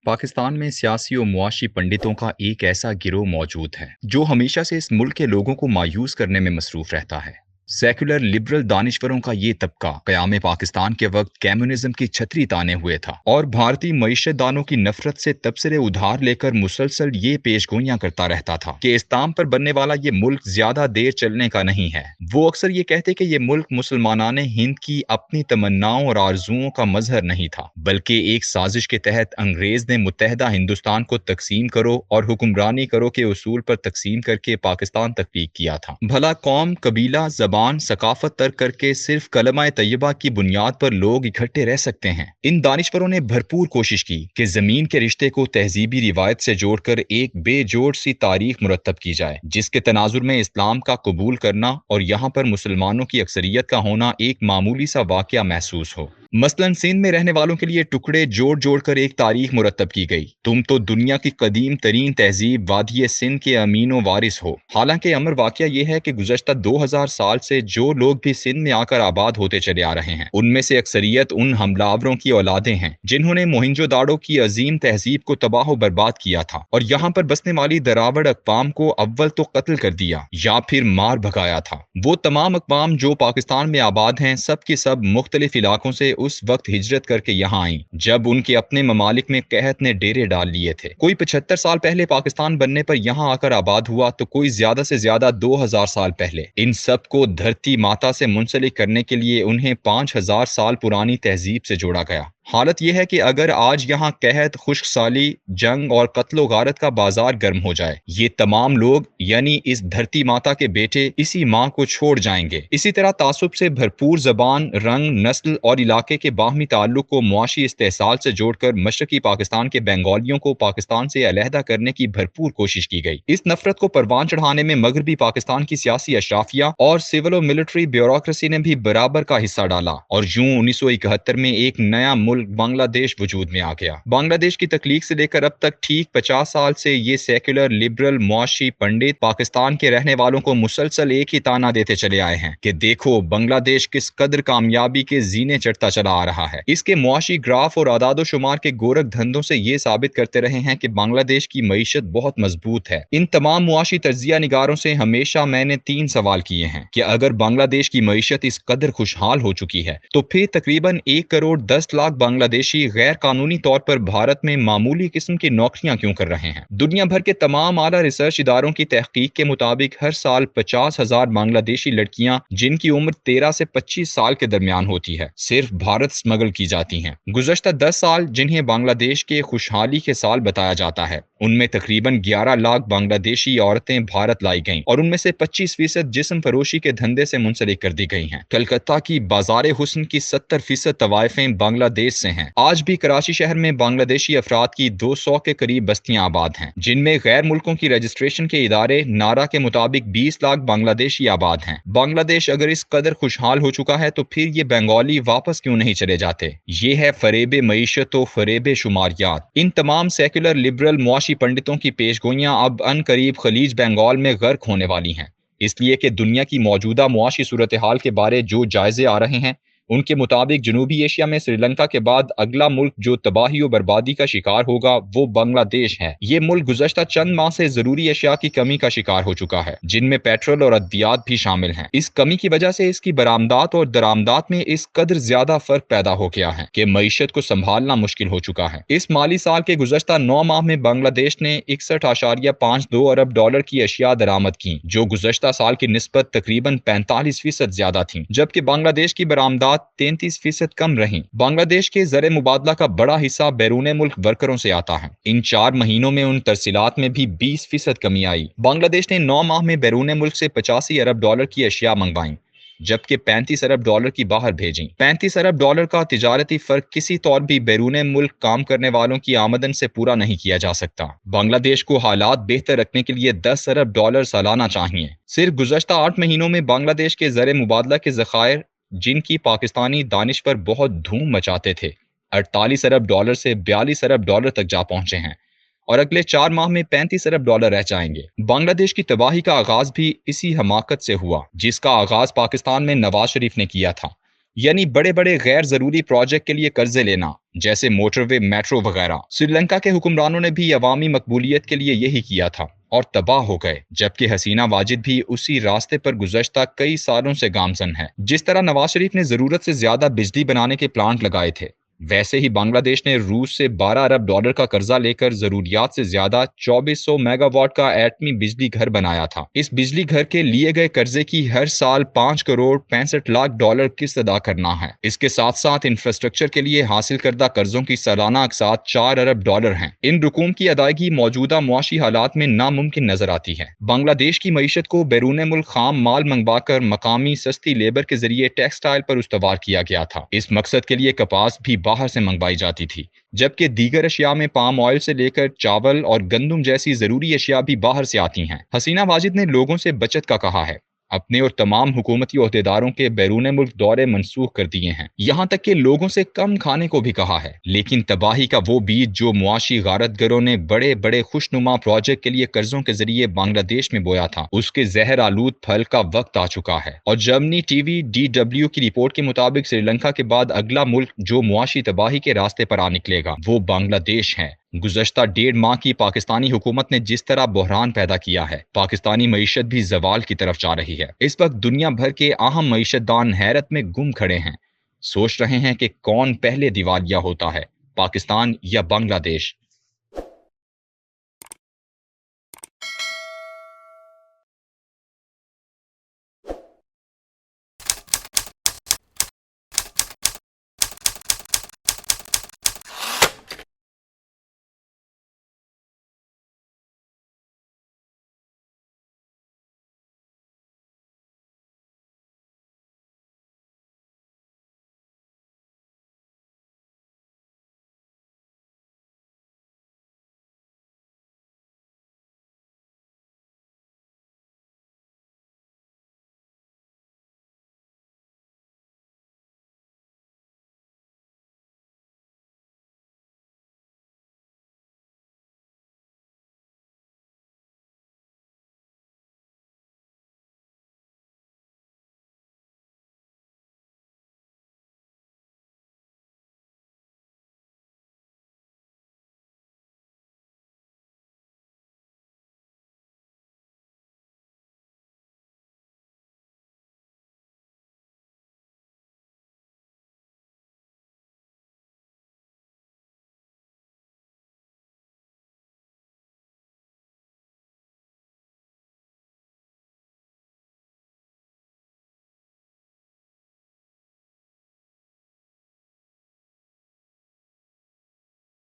पाकिस्तान में सियासी और मुआशी पंडितों का एक ऐसा गिरोह मौजूद है जो हमेशा से इस मुल्क के लोगों को मायूस करने में मसरूफ रहता है। सेकुलर लिबरल दानिश्वरों का ये तबका क़याम पाकिस्तान के वक्त कम्युनिज्म की छतरी ताने हुए था और भारतीय मईशतदानों की नफरत से तबसरे उधार लेकर मुसलसल ये पेशगोइयां करता रहता था कि इस्लाम पर बनने वाला ये मुल्क ज्यादा देर चलने का नहीं है। वो अक्सर ये कहते कि ये मुल्क मुसलमानाने हिंद की अपनी तमन्नाओं और आरजुओं का मजहर नहीं था, बल्कि एक साजिश के तहत अंग्रेज ने मुत्तहदा हिंदुस्तान को तकसीम करो और हुक्मरानी करो के उसूल पर तकसीम करके पाकिस्तान तख्लीक किया था। भला कौम, कबीला, जबान, सकाफत तर्क करके सिर्फ कलमा तैयबा की बुनियाद पर लोग इकट्ठे रह सकते हैं। इन दानिशवरों ने भरपूर कोशिश की कि जमीन के रिश्ते को तहजीबी रिवायत से जोड़कर एक बेजोड़ सी तारीख मुरतब की जाए, जिसके तनाजुर में इस्लाम का कबूल करना और यहाँ पर मुसलमानों की अक्सरियत का होना एक मामूली सा वाकया महसूस हो। मसलन सिंध में रहने वालों के लिए टुकड़े जोड़ जोड़ कर एक तारीख मुरतब की गई। तुम तो दुनिया की कदीम तरीन तहजीब वादी सिंध के अमीनो वारिस हो। हालांकि अमर वाकया यह है कि गुज़श्ता 2000 साल से जो लोग भी सिंध में आकर आबाद होते चले आ रहे हैं, उनमें से अक्सरियत उन हमलावरों की औलादें हैं जिन्होंने मोहिंजोदाड़ो की अजीम तहजीब को तबाह बर्बाद किया था और यहाँ पर बसने वाली दरावड़ अक़वाम को अव्वल तो कत्ल कर दिया या फिर मार भगाया था। वो तमाम अक़वाम जो पाकिस्तान में आबाद हैं, सब के सब मुख्तलिफ इलाकों से उस वक्त हिजरत करके यहाँ आई जब उनके अपने ममालिक में कहत ने डेरे डाल लिए थे। कोई 75 साल पहले पाकिस्तान बनने पर यहाँ आकर आबाद हुआ तो कोई ज्यादा से ज्यादा 2000 साल पहले। इन सब को धरती माता से मुंसलिक करने के लिए उन्हें 5000 साल पुरानी तहजीब से जोड़ा गया। हालत यह है कि अगर आज यहाँ कहत, खुश्क साली, जंग और कत्लो गारत का बाजार गर्म हो जाए, ये तमाम लोग यानी इस धरती माता के बेटे इसी माँ को छोड़ जाएंगे। इसी तरह तासुब से भरपूर जबान, रंग, नस्ल और इलाके के बाहमी ताल्लुक को मुआशी इस्तेहसाल से जोड़कर मशरकी पाकिस्तान के बंगालियों को पाकिस्तान से अलहदा करने की भरपूर कोशिश की गई। इस नफरत को परवान चढ़ाने में मगरबी पाकिस्तान की सियासी अशराफिया और सिविल और मिलिट्री ब्यूरोक्रेसी ने भी बराबर का हिस्सा डाला और यूं 1971 में एक नया बांग्लादेश वजूद में आ गया। बांग्लादेश की तख्लीक से लेकर अब तक ठीक 50 साल से ये सेक्युलर लिबरल मुआशी पंडित पाकिस्तान के रहने वालों को मुसलसल एक ही ताना देते चले आए हैं कि देखो बांग्लादेश किस कदर कामयाबी के जीने चढ़ता चला आ रहा है। इसके मुआशी ग्राफ और आदादो शुमार के गोरख धंधों से ये साबित करते रहे हैं कि बांग्लादेश की मईशत बहुत मजबूत है। इन तमाम मुआशी तज्जिया निगारों से हमेशा मैंने 3 सवाल किए हैं कि अगर बांग्लादेश की मईशत इस कदर खुशहाल हो चुकी है तो फिर तकरीबन 1 करोड़ 10 लाख बांग्लादेशी गैर कानूनी तौर पर भारत में मामूली किस्म की नौकरियां क्यों कर रहे हैं। दुनिया भर के तमाम आला रिसर्च इदारों की तहकीक के मुताबिक हर साल 50,000 बांग्लादेशी लड़कियां जिनकी उम्र 13 से 25 साल के दरमियान होती है सिर्फ भारत स्मगल की जाती हैं। गुज़श्ता 10 साल जिन्हें बांग्लादेश के खुशहाली के साल बताया जाता है, उनमें तकरीबन 11 लाख बांग्लादेशी औरतें भारत लाई गईं और उनमें से 25% जिस्म फरोशी के धंधे से मुंसलिक कर दी गई हैं। कलकत्ता की बाजार हुस्न की 70% तवाइफें बांग्लादेश से हैं। आज भी कराची शहर में बांग्लादेशी अफराद की 200 के करीब बस्तियां आबाद हैं, जिनमें गैर मुल्कों की रजिस्ट्रेशन के इदारे नारा के मुताबिक 20 लाख बांग्लादेशी आबाद हैं। बांग्लादेश अगर इस कदर खुशहाल हो चुका है तो फिर ये बंगाली वापस क्यों नहीं चले जाते। ये है फरेब मईशत व फरेब शुमारियात। इन तमाम सेकुलर लिबरल मुआशी पंडितों की पेशगोइयां अब अन करीब खलीज बंगाल में गर्क होने वाली हैं, इसलिए कि दुनिया की मौजूदा मुआशी सूरत हाल के बारे जो जायजे आ रहे हैं उनके मुताबिक जनूबी एशिया में श्रीलंका के बाद अगला मुल्क जो तबाही और बर्बादी का शिकार होगा वो बांग्लादेश है। ये मुल्क गुज़श्ता चंद माह से जरूरी अशिया की कमी का शिकार हो चुका है, जिनमें पेट्रोल और अद्वियात भी शामिल हैं। इस कमी की वजह से इसकी बरामदात और दरामदात में इस कदर ज्यादा फर्क पैदा हो गया है कि मईशत को संभालना मुश्किल हो चुका है। इस माली साल के गुज़श्ता 9 माह में बांग्लादेश ने 61.52 अरब डॉलर की अशिया दरामद की, जो गुज़श्ता साल की निस्बत तकरीबन 45% ज्यादा थी, जबकि बांग्लादेश की बरामदात 33% कम रही। बांग्लादेश के ज़र मुबादला का बड़ा हिस्सा बैरून मुल्क वर्करों से आता है। इन 4 महीनों में उन तरसीलात में भी 20% कमी आई। बांग्लादेश ने 9 माह में बैरून मुल्क से 85 अरब डॉलर की अशिया मंगवाई, जबकि 35 अरब डॉलर की बाहर भेजी। 35 अरब डॉलर का तिजारती फर्क किसी तौर भी बैरून मुल्क काम करने वालों की आमदन से पूरा नहीं किया जा सकता। बांग्लादेश को हालात बेहतर रखने के लिए 10 अरब डॉलर सालाना चाहिए। सिर्फ गुज़श्ता 8 महीनों में बांग्लादेश के ज़र मुबादला के ज़खायर, जिनकी पाकिस्तानी दानिश्वर बहुत धूम मचाते थे, 48 अरब डॉलर से 42 अरब डॉलर तक जा पहुंचे हैं और अगले 4 माह में 35 अरब डॉलर रह जाएंगे। बांग्लादेश की तबाही का आगाज भी इसी हमाकत से हुआ, जिसका आगाज पाकिस्तान में नवाज शरीफ ने किया था। یعنی بڑے بڑے غیر ضروری پروجیکٹ کے لیے قرضے لینا، جیسے موٹر وے، میٹرو وغیرہ۔ سری لنکا کے حکمرانوں نے بھی عوامی مقبولیت کے لیے یہی کیا تھا اور تباہ ہو گئے، جبکہ حسینہ واجد بھی اسی راستے پر گزشتہ کئی سالوں سے گامزن ہے۔ جس طرح نواز شریف نے ضرورت سے زیادہ بجلی بنانے کے پلانٹ لگائے تھے، ویسے ہی بنگلہ دیش نے روس سے 12 ارب ڈالر کا قرضہ لے کر ضروریات سے زیادہ 2400 میگا واٹ کا ایٹمی بجلی گھر بنایا تھا۔ اس بجلی گھر کے لیے گئے قرضے کی ہر سال 5 کروڑ 65 لاکھ ڈالر قسط ادا کرنا ہے۔ اس کے ساتھ ساتھ انفراسٹرکچر کے لیے حاصل کردہ قرضوں کی سالانہ اقساط 4 ارب ڈالر ہیں۔ ان رقوم کی ادائیگی موجودہ معاشی حالات میں ناممکن نظر آتی ہے۔ بنگلہ دیش کی معیشت کو بیرون ملک خام مال منگوا کر مقامی سستی لیبر کے ذریعے ٹیکسٹائل پر استوار کیا گیا تھا۔ اس مقصد کے لیے کپاس بھی باہر سے منگوائی جاتی تھی، جبکہ دیگر اشیاء میں پام آئل سے لے کر چاول اور گندم جیسی ضروری اشیاء بھی باہر سے آتی ہیں۔ حسینہ واجد نے لوگوں سے بچت کا کہا ہے، اپنے اور تمام حکومتی عہدیداروں کے بیرون ملک دورے منسوخ کر دیے ہیں، یہاں تک کہ لوگوں سے کم کھانے کو بھی کہا ہے۔ لیکن تباہی کا وہ بیج جو معاشی غارت گروں نے بڑے بڑے خوشنما پروجیکٹ کے لیے قرضوں کے ذریعے بنگلہ دیش میں بویا تھا، اس کے زہر آلود پھل کا وقت آ چکا ہے۔ اور جرمنی ٹی وی DW کی رپورٹ کے مطابق سری لنکا کے بعد اگلا ملک جو معاشی تباہی کے راستے پر آ نکلے گا وہ بنگلہ دیش ہے۔ گزشتہ 1.5 ماہ کی پاکستانی حکومت نے جس طرح بحران پیدا کیا ہے، پاکستانی معیشت بھی زوال کی طرف جا رہی ہے۔ اس وقت دنیا بھر کے اہم معیشت دان حیرت میں گم کھڑے ہیں، سوچ رہے ہیں کہ کون پہلے دیوالیہ ہوتا ہے، پاکستان یا بنگلہ دیش۔